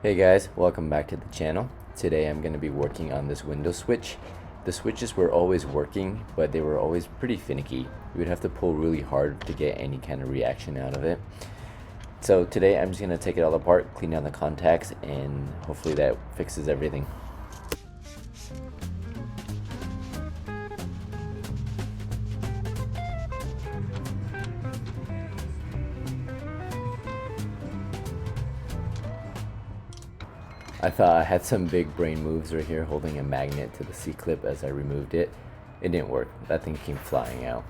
Hey guys, welcome back to the channel. Today I'm going to be working on this window switch. The switches were always working, but they were always pretty finicky. You would have to pull really hard to get any kind of reaction out of it. So today I'm just going to take it all apart, clean down the contacts, and hopefully that fixes everything. I thought I had some big brain moves right here, holding a magnet to the C-clip as I removed it. It didn't work. That thing came flying out.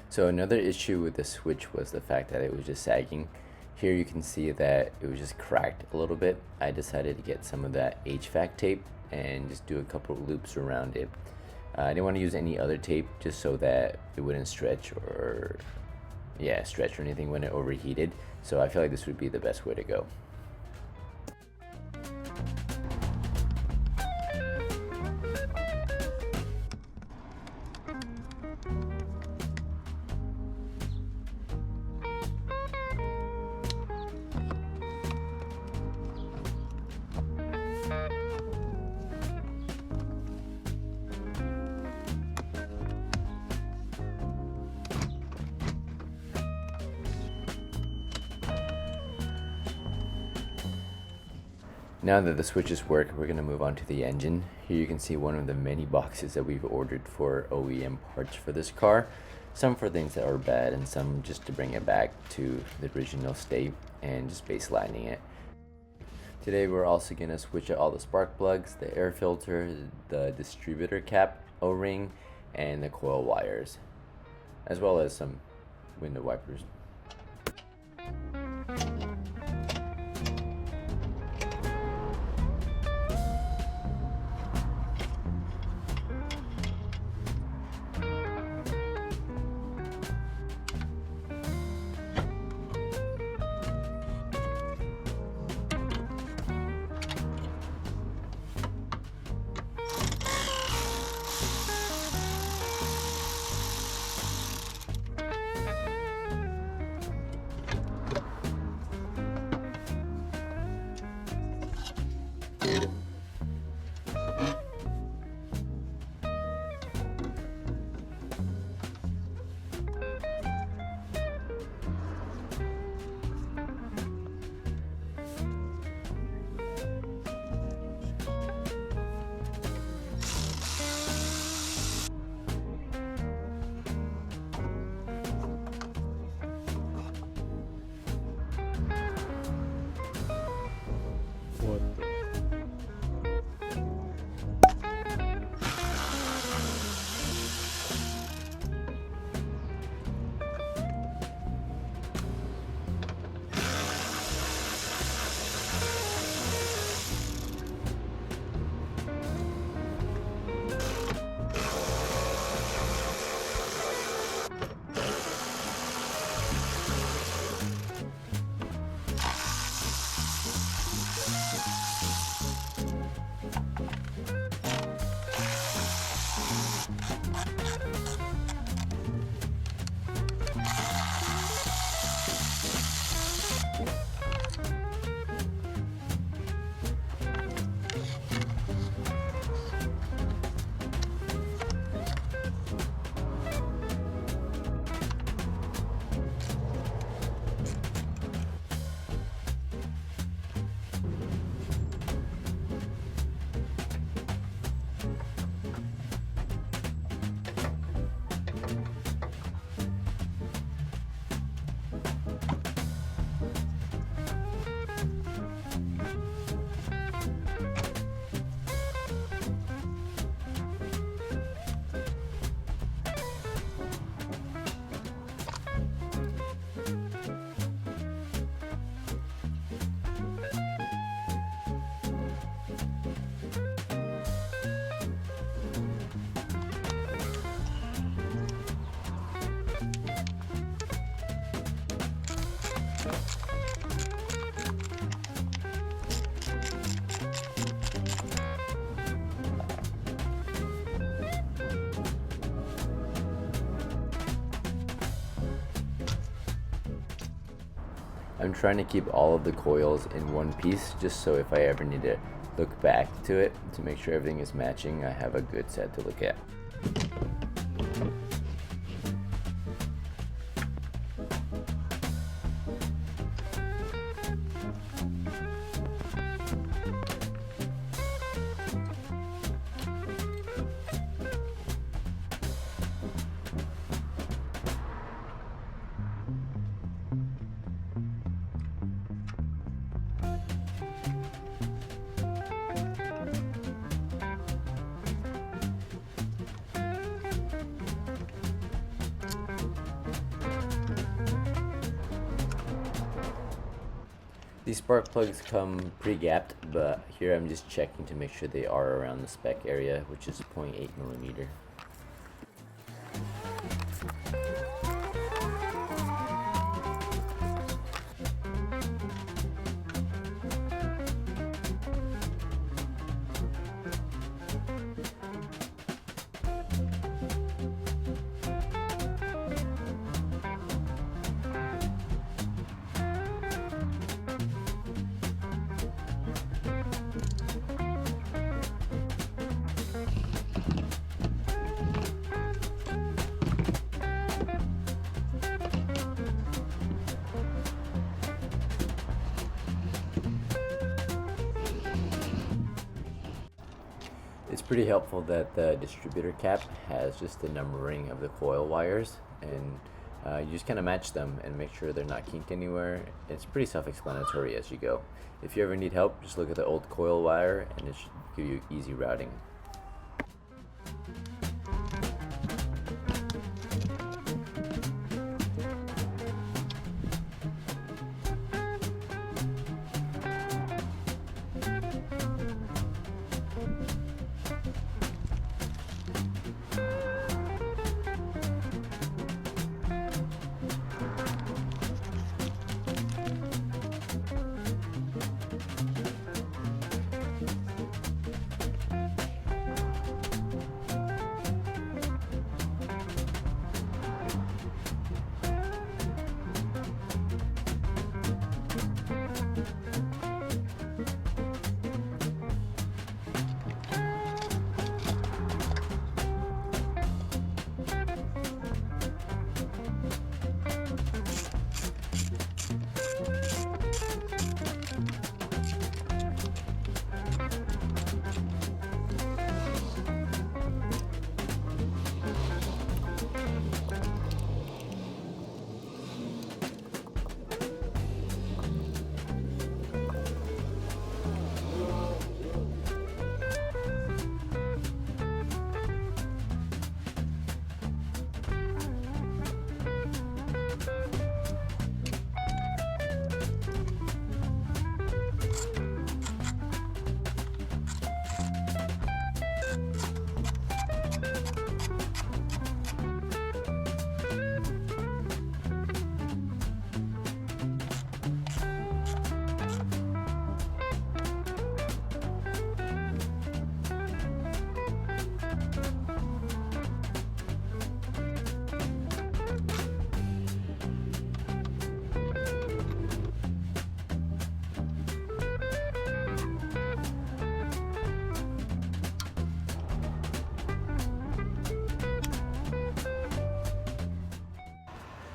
So another issue with the switch was the fact that it was just sagging. Here you can see that it was just cracked a little bit. I decided to get some of that HVAC tape and just do a couple of loops around it. I didn't want to use any other tape just so that it wouldn't stretch or anything when it overheated. So I feel like this would be the best way to go. Now that the switches work, we're going to move on to the engine. Here you can see one of the many boxes that we've ordered for OEM parts for this car. Some for things that are bad and some just to bring it back to the original state and just baselining it. Today we're also going to switch out all the spark plugs, the air filter, the distributor cap, O-ring, and the coil wires, as well as some window wipers. I'm trying to keep all of the coils in one piece, just so if I ever need to look back to it to make sure everything is matching, I have a good set to look at. These spark plugs come pre-gapped, but here I'm just checking to make sure they are around the spec area, which is 0.8 millimeter. It's pretty helpful that the distributor cap has just the numbering of the coil wires, and you just kind of match them and make sure they're not kinked anywhere. It's pretty self-explanatory as you go. If you ever need help, just look at the old coil wire and it should give you easy routing.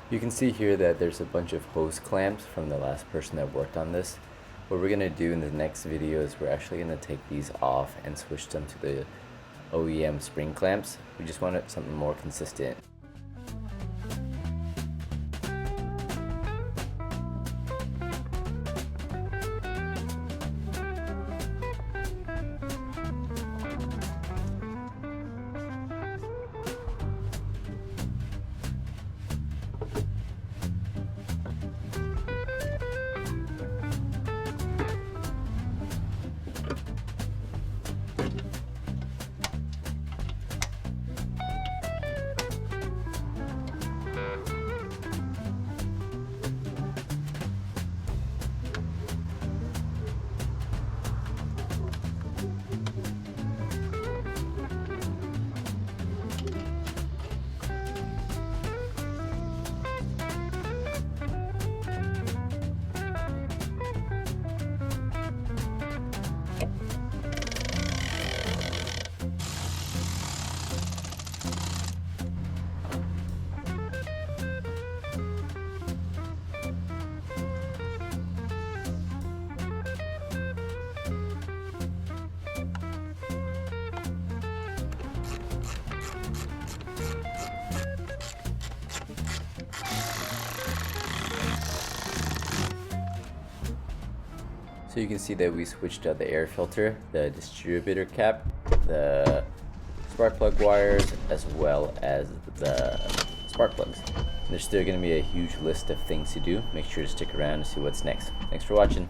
You can see here that there's a bunch of hose clamps from the last person that worked on this. What we're going to do in the next video is we're actually going to take these off and switch them to the OEM spring clamps. We just wanted something more consistent. So you can see that we switched out the air filter, the distributor cap, the spark plug wires, as well as the spark plugs. There's still going to be a huge list of things to do. Make sure to stick around to see what's next. Thanks for watching.